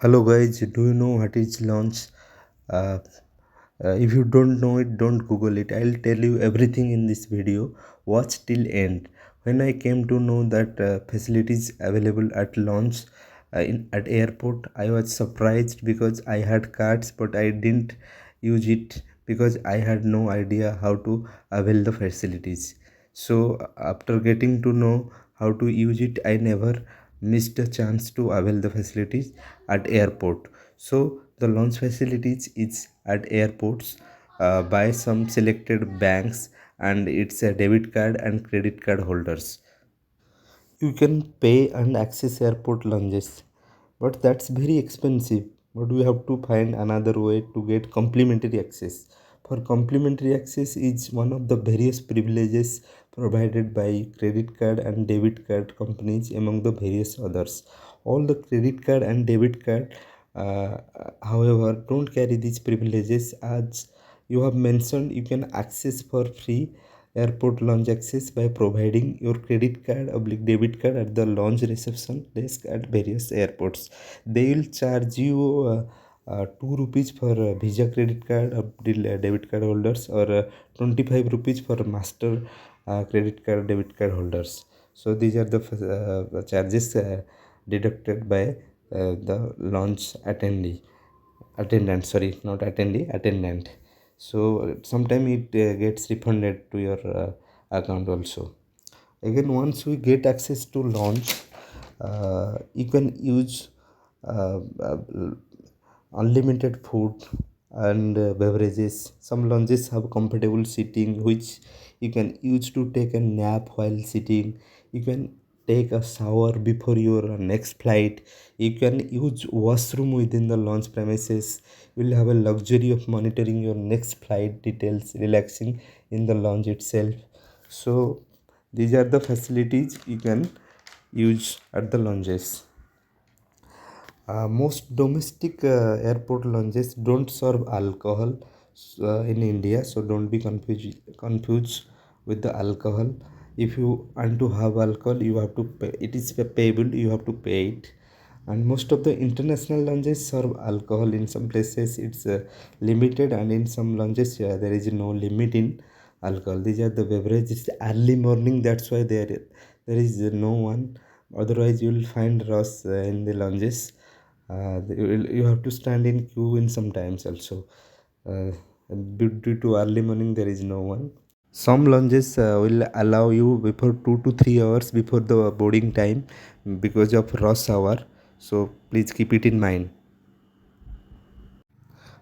Hello guys, do you know what is launch? Uh, if you don't know it, don't Google it. I'll tell you everything in this video. Watch till end. When I came to know that facilities available at launch at airport, I was surprised because I had cards, but I didn't use it because I had no idea how to avail the facilities. So after getting to know how to use it, I never missed a chance to avail the facilities at airport. So the launch facilities is at airports by some selected banks, and it's a debit card and credit card holders. You can pay and access airport lounges, but that's very expensive. But we have to find another way to get complimentary access. For complimentary access is one of the various privileges provided by credit card and debit card companies among the various others. All the credit card and debit card however don't carry these privileges. As you have mentioned, you can access for free airport lounge access by providing your credit card or debit card at the lounge reception desk at various airports. They will charge you 2 rupees for visa credit card or debit card holders, or 25 rupees for master credit card debit card holders. So these are the charges deducted by the launch attendant, sorry, not attendee, attendant. So sometime it gets refunded to your account also. Again, once we get access to launch, you can use uh, unlimited food and beverages. Some lounges have comfortable seating which you can use to take a nap while sitting. You can take a shower before your next flight. You can use washroom within the launch premises. You will have a luxury of monitoring your next flight details, relaxing in the lounge itself. So these are the facilities you can use at the lounges. Most domestic airport lounges don't serve alcohol in India, so don't be confused with the alcohol. If you want to have alcohol, you have to pay. It is payable. You have to pay it. And most of the international lounges serve alcohol. In some places, it's limited, and in some lounges, there is no limit in alcohol. These are the beverages. Early morning, that's why there is no one. Otherwise, you will find rush in the lounges. You have to stand in queue in sometimes also. uh, due to early morning, there is no one. Some lounges will allow you before 2 to 3 hours before the boarding time because of rush hour, so please keep it in mind.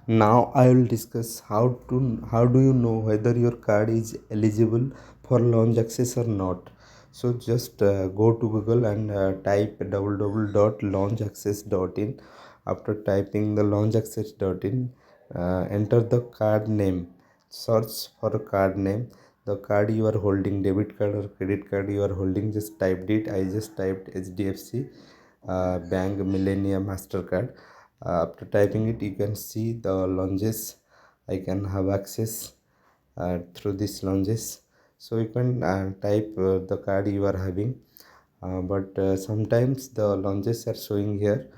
Now I will discuss how do you know whether your card is eligible for lounge access or not. So just go to Google and type www.laungeaccess.in. After typing the laungeaccess.in, enter the card name. Search for a card name. The card you are holding, debit card or credit card you are holding, just typed it. I just typed HDFC Bank Millennium Mastercard. After typing it, you can see the lounges. I can have access through these lounges. So you can type the card you are having, but sometimes the lounges are showing here.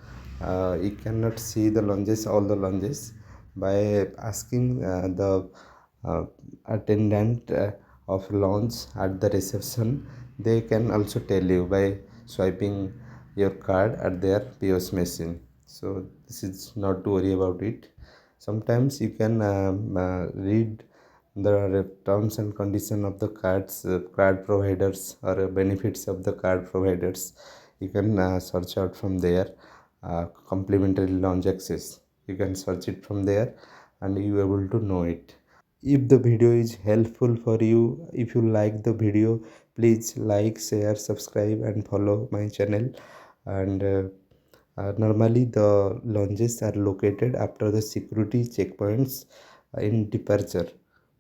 You cannot see the lounges, all the lounges. By asking the uh, attendant of lounge at the reception, they can also tell you by swiping your card at their POS machine. So this is not to worry about it. Sometimes you can read the terms and condition of the card providers, or benefits of the card providers. You can search out from there. Complimentary launch access, you can search it from there and you able to know it. If the video is helpful for you, if you like the video, please like, share, subscribe and follow my channel. And normally the lounges are located after the security checkpoints in departure.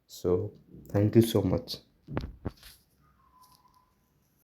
So thank you so much.